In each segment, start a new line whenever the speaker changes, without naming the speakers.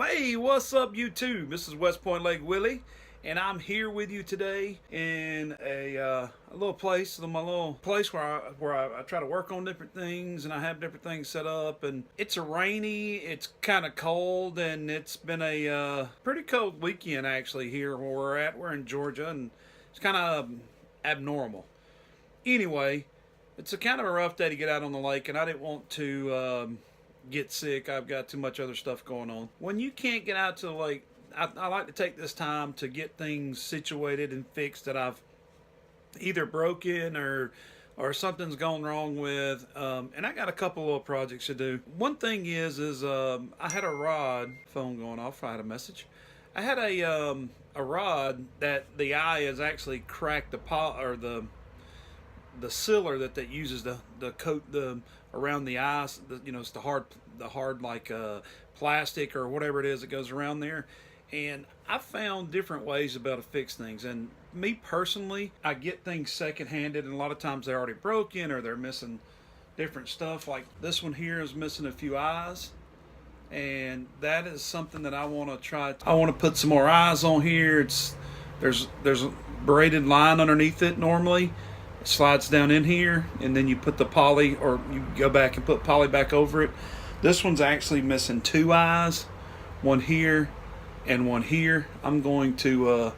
Hey, what's up, YouTube? This is West Point Lake Willie, and I'm here with you today in a little place, my little place where I try to work on different things, and I have different things set up. And it's a rainy, it's kind of cold, and it's been a pretty cold weekend actually here where we're at. We're in Georgia, and it's kind of abnormal. Anyway, it's a kind of a rough day to get out on the lake, and I didn't want to get sick. I've got too much other stuff going on. When you can't get out to the lake, I like to take this time to get things situated and fixed that I've either broken or something's gone wrong with. And I got a couple little projects to do. One thing is I had a rod. Phone going off. I had a message. I had a rod that the eye has actually cracked the sealer that uses the coat around the eyes. It's the hard like plastic or whatever it is that goes around there. And I found different ways to be able to fix things. And me personally, I get things second-handed, and a lot of times they're already broken or they're missing different stuff. Like this one here is missing a few eyes, and that is something that I want to try. I want to put some more eyes on here. There's a braided line underneath it normally. It slides down in here, and then you put the poly, or you go back and put poly back over it. This one's actually missing two eyes, one here and one here. I'm going to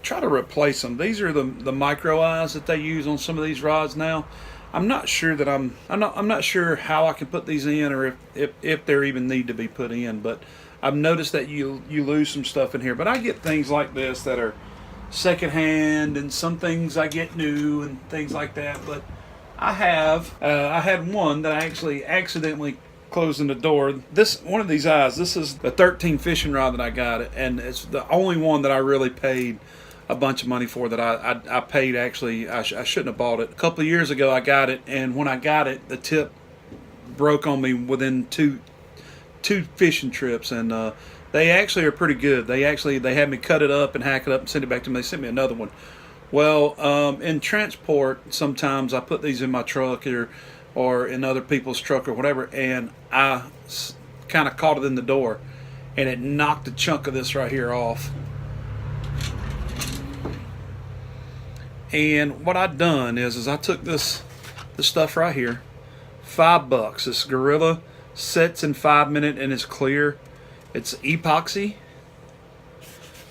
try to replace them. These are the micro eyes that they use on some of these rods now. I'm not sure that I'm not sure how I can put these in, or if they even need to be put in. But I've noticed that you lose some stuff in here. But I get things like this that are secondhand, and some things I get new and things like that. But I had one that I actually accidentally closed in the door. One of these eyes, this is the 13 fishing rod that I got, and it's the only one that I really paid a bunch of money for. That I paid actually. I shouldn't have bought it. A couple of years ago I got it, and when I got it, the tip broke on me within two fishing trips, and they actually are pretty good. They had me cut it up and hack it up and send it back to me. They sent me another one. Well, in transport, sometimes I put these in my truck or in other people's truck or whatever, and I kind of caught it in the door, and it knocked a chunk of this right here off. And what I've done is I took this stuff right here, $5. This Gorilla sets in 5 minutes and it's clear. It's epoxy.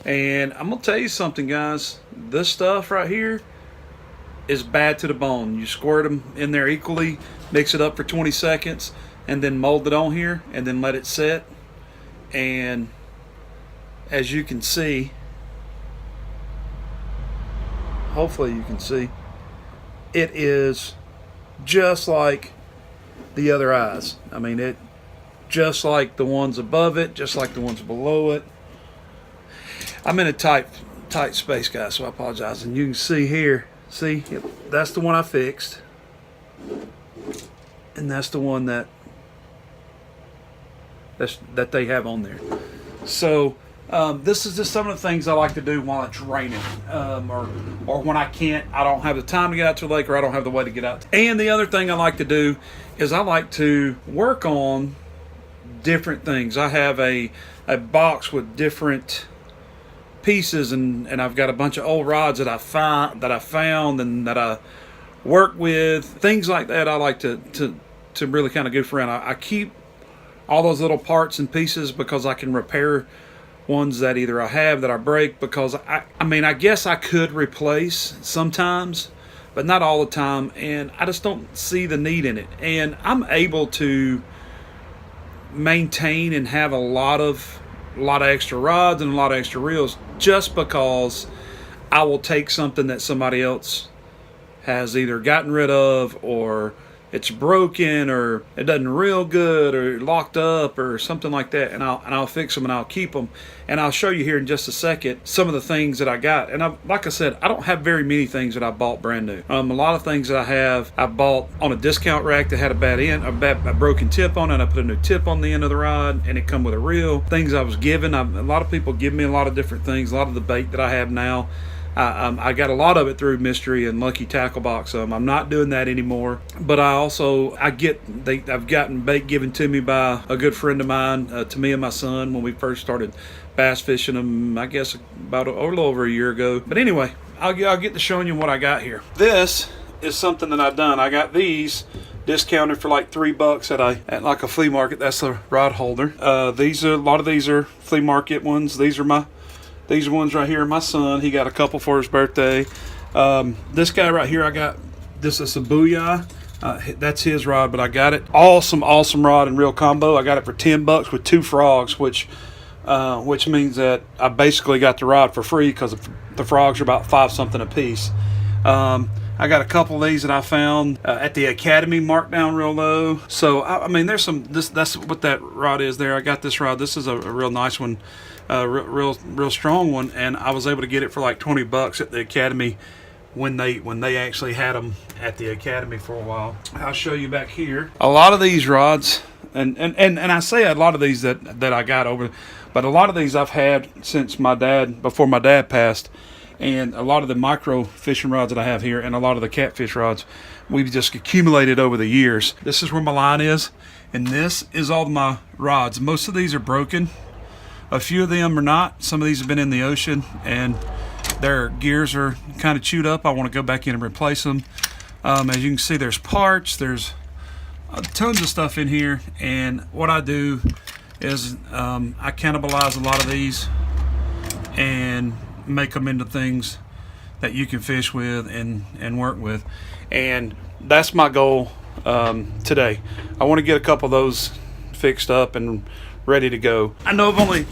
And I'm going to tell you something, guys. This stuff right here is bad to the bone. You squirt them in there equally, mix it up for 20 seconds, and then mold it on here, and then let it set. And as you can see, hopefully you can see, it is just like the other eyes. I mean, it just like the ones above it, just like the ones below it. I'm in a tight space, guys, so I apologize. And you can see here, that's the one I fixed, and that's the one that they have on there. So this is just some of the things I like to do while it's raining, or when I don't have the time to get out to the lake, or I don't have the way to get out. And the other thing I like to do is I like to work on different things. I have a box with different pieces, and I've got a bunch of old rods that I found and that I work with, things like that. I like to really kind of goof around. I keep all those little parts and pieces because I can repair ones that either I have that I break, because I guess I could replace sometimes, but not all the time, and I just don't see the need in it. And I'm able to maintain and have a lot of extra rods and a lot of extra reels just because I will take something that somebody else has either gotten rid of, or it's broken, or it doesn't reel good, or locked up, or something like that, and I'll fix them and I'll keep them. And I'll show you here in just a second some of the things that I got. And like I said, I don't have very many things that I bought brand new. A lot of things that I bought on a discount rack that had a broken tip on it. I put a new tip on the end of the rod, and it come with a reel. Things I was given. A lot of people give me a lot of different things. A lot of the bait that I have now, I got a lot of it through Mystery and Lucky Tackle Box. I'm not doing that anymore. But I've gotten bait given to me by a good friend of mine, to me and my son, when we first started bass fishing them, I guess about a little over a year ago. But anyway, I'll get to showing you what I got here. This is something that I've done. I got these discounted for like $3 at like a flea market. That's a rod holder. A lot of these are flea market ones. These are ones right here. My son, he got a couple for his birthday. This guy right here, I got this is a Booyah. That's his rod, but I got it. Awesome rod and reel combo. I got it for $10 with 2 frogs, which means that I basically got the rod for free because the frogs are about 5 something a piece. I got a couple of these that I found at the Academy, marked down real low. So I mean, there's some. That's what that rod is there. I got this rod. This is a real nice one, real strong one, and I was able to get it for like $20 at the Academy when they actually had them at the Academy for a while. I'll show you back here. A lot of these rods, and I say a lot of these that I got over, but a lot of these I've had since before my dad passed. And a lot of the micro fishing rods that I have here and a lot of the catfish rods, we've just accumulated over the years. This is where my line is, and this is all my rods. Most of these are broken. A few of them are not. Some of these have been in the ocean and their gears are kind of chewed up. I want to go back in and replace them. As you can see, there's parts, there's tons of stuff in here, and what I do is I cannibalize a lot of these and make them into things that you can fish with and work with, and that's my goal today. I want to get a couple of those fixed up and ready to go. I know I've only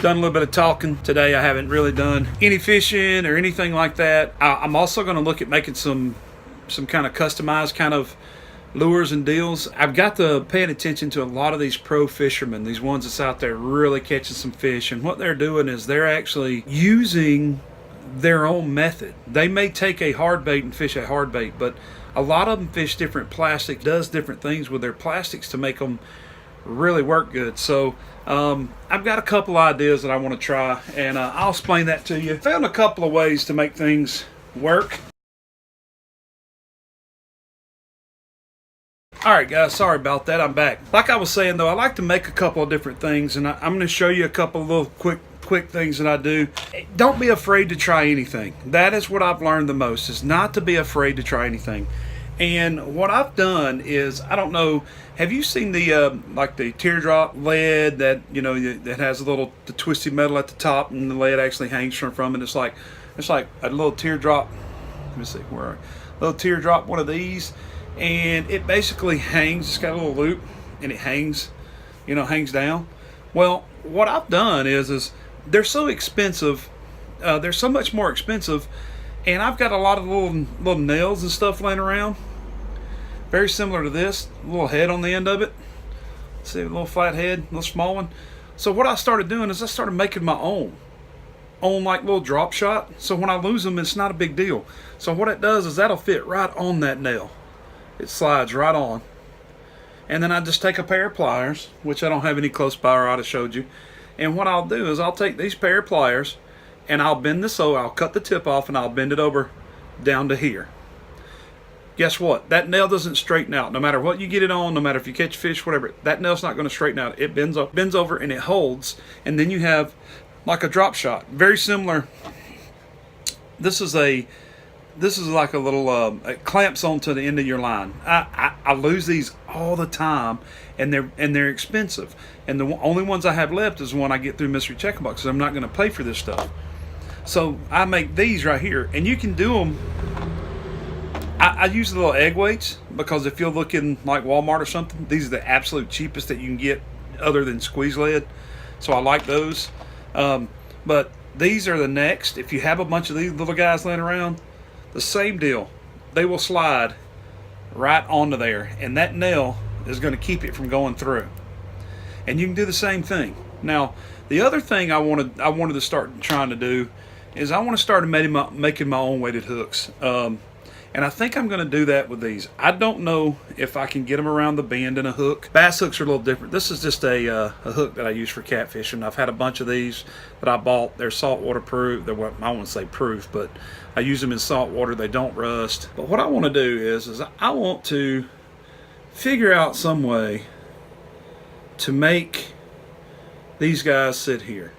done a little bit of talking today. I haven't really done any fishing or anything like that. I'm also going to look at making some kind of customized kind of lures and deals. I've got to paying attention to a lot of these pro fishermen, these ones that's out there really catching some fish, and what they're doing is they're actually using their own method. They may take a hard bait and fish a hard bait, but a lot of them fish different plastic, does different things with their plastics to make them really work good. So I've got a couple ideas that I want to try, and I'll explain that to you. Found a couple of ways to make things work. Alright guys, sorry about that, I'm back. Like I was saying though, I like to make a couple of different things, and I'm going to show you a couple of little quick things that I do. Don't be afraid to try anything. That is what I've learned the most, is not to be afraid to try anything. And what I've done is, I don't know, have you seen the like the teardrop lead that, you know, that has the twisty metal at the top and the lead actually hangs from it? It's like a little teardrop. Let me see, a little teardrop, one of these. And it basically hangs. It's got a little loop, and it hangs, hangs down. Well, what I've done is they're so expensive. They're so much more expensive, and I've got a lot of little nails and stuff laying around. Very similar to this, little head on the end of it. See, a little flat head, a little small one. So what I started doing is I started making my own like little drop shot. So when I lose them, it's not a big deal. So what it does is that'll fit right on that nail. It slides right on. And then I just take a pair of pliers, which I don't have any close by, or I'd have showed you. And what I'll do is I'll take these pair of pliers and I'll bend this over. I'll cut the tip off and I'll bend it over down to here. Guess what? That nail doesn't straighten out. No matter what you get it on, no matter if you catch fish, whatever, that nail's not going to straighten out. It bends over and it holds. And then you have like a drop shot. Very similar. This is like a little it clamps onto the end of your line. I lose these all the time, and they're expensive. And the only ones I have left is the one I get through Mystery Check Box, because I'm not going to pay for this stuff. So I make these right here, and you can do them. I use the little egg weights, because if you're looking like Walmart or something, these are the absolute cheapest that you can get other than squeeze lead. So I like those. But these are the next. If you have a bunch of these little guys laying around, the same deal. They will slide right onto there, and that nail is going to keep it from going through. And you can do the same thing. Now, the other thing I wanted to start trying to do is I want to start making my own weighted hooks. And I think I'm going to do that with these. I don't know if I can get them around the bend in a hook. Bass hooks are a little different. This is just a hook that I use for catfishing. I've had a bunch of these that I bought. They're saltwater proof. They're, well, I won't say proof, but I use them in salt water. They don't rust. But what I want to do is I want to figure out some way to make these guys sit here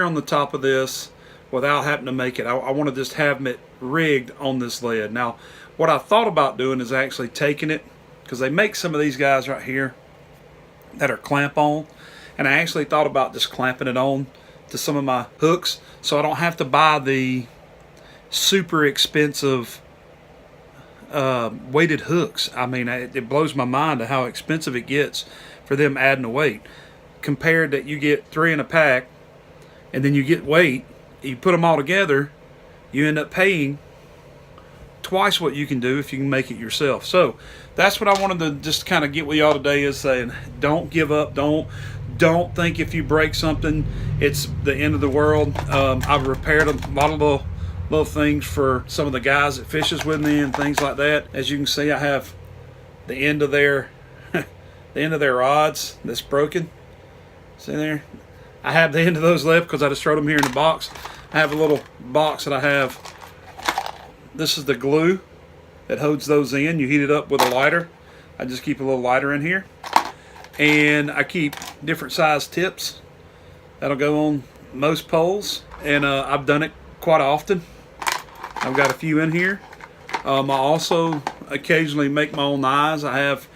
on the top of this without having to make it. I want to just have it rigged on this lead. Now, what I thought about doing is actually taking it, because they make some of these guys right here that are clamp on, and I actually thought about just clamping it on to some of my hooks so I don't have to buy the super expensive weighted hooks. I mean, it blows my mind to how expensive it gets for them adding a weight, compared that you get 3 in a pack and then you get weight. You put them all together, you end up paying twice what you can do if you can make it yourself. So that's what I wanted to just kind of get with y'all today, is saying don't give up. Don't think if you break something it's the end of the world. I've repaired a lot of little things for some of the guys that fishes with me and things like that. As you can see, I have the end of their the end of their rods that's broken. See there? I have the end of those left because I just throw them here in the box. I have a little box that I have. This is the glue that holds those in. You heat it up with a lighter. I just keep a little lighter in here. And I keep different size tips. That'll go on most poles. And I've done it quite often. I've got a few in here. I also occasionally make my own eyes. I have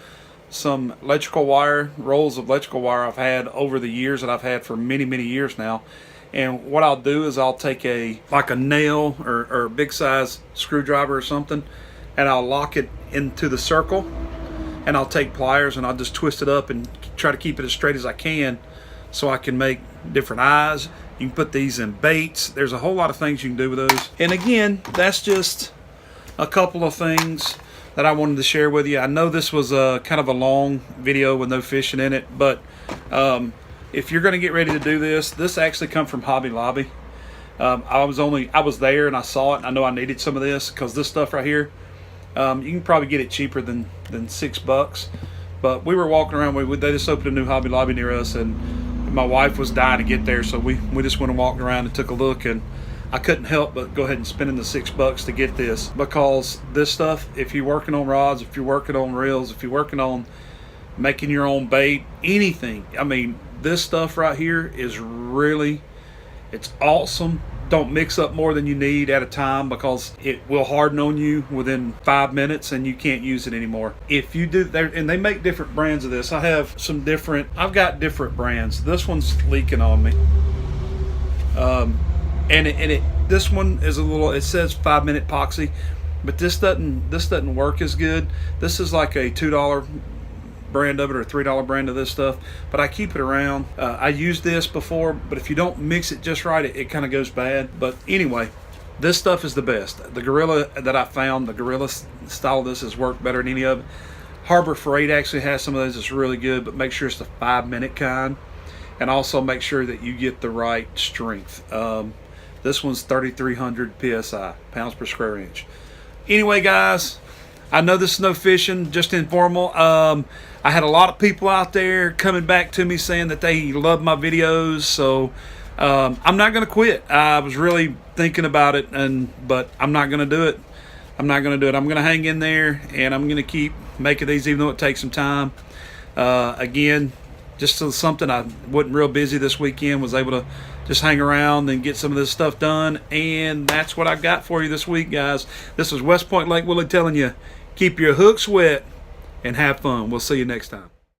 some electrical wire, rolls of electrical wire I've had over the years, that I've had for many years now. And what I'll do is I'll take like a nail or a big size screwdriver or something, and I'll lock it into the circle, and I'll take pliers and I'll just twist it up and try to keep it as straight as I can so I can make different eyes. You can put these in baits. There's a whole lot of things you can do with those. And again, that's just a couple of things that I wanted to share with you. I know this was a kind of a long video with no fishing in it, but if you're going to get ready to do this actually come from Hobby Lobby. I was there and I saw it, and I know I needed some of this, because this stuff right here, you can probably get it cheaper than $6. But we were walking around, they just opened a new Hobby Lobby near us, and my wife was dying to get there, so we just went and walked around and took a look, and I couldn't help but go ahead and spend the $6 to get this, because this stuff, if you're working on rods, if you're working on reels, if you're working on making your own bait, anything, I mean, this stuff right here is really, it's awesome. Don't mix up more than you need at a time, because it will harden on you within 5 minutes and you can't use it anymore. If you do, and they make different brands of this. I've got different brands. This one's leaking on me. This one is it says 5-minute epoxy, but this doesn't work as good. This is like a $2 brand of it, or a $3 brand of this stuff, but I keep it around. I used this before, but if you don't mix it just right, it kind of goes bad. But anyway, this stuff is the best. The Gorilla that I found, the Gorilla style of this, has worked better than any of it. Harbor Freight actually has some of those that's really good, but make sure it's the 5-minute kind, and also make sure that you get the right strength. This one's 3,300 psi, pounds per square inch. Anyway, guys, I know this is no fishing, just informal. I had a lot of people out there coming back to me saying that they love my videos, so I'm not going to quit. I was really thinking about it, but I'm not going to do it. I'm going to hang in there, and I'm going to keep making these, even though it takes some time. Again, just something, I wasn't real busy this weekend, was able to just hang around and get some of this stuff done, and that's what I got for you this week, guys. This is West Point Lake Willie telling you, keep your hooks wet and have fun. We'll see you next time.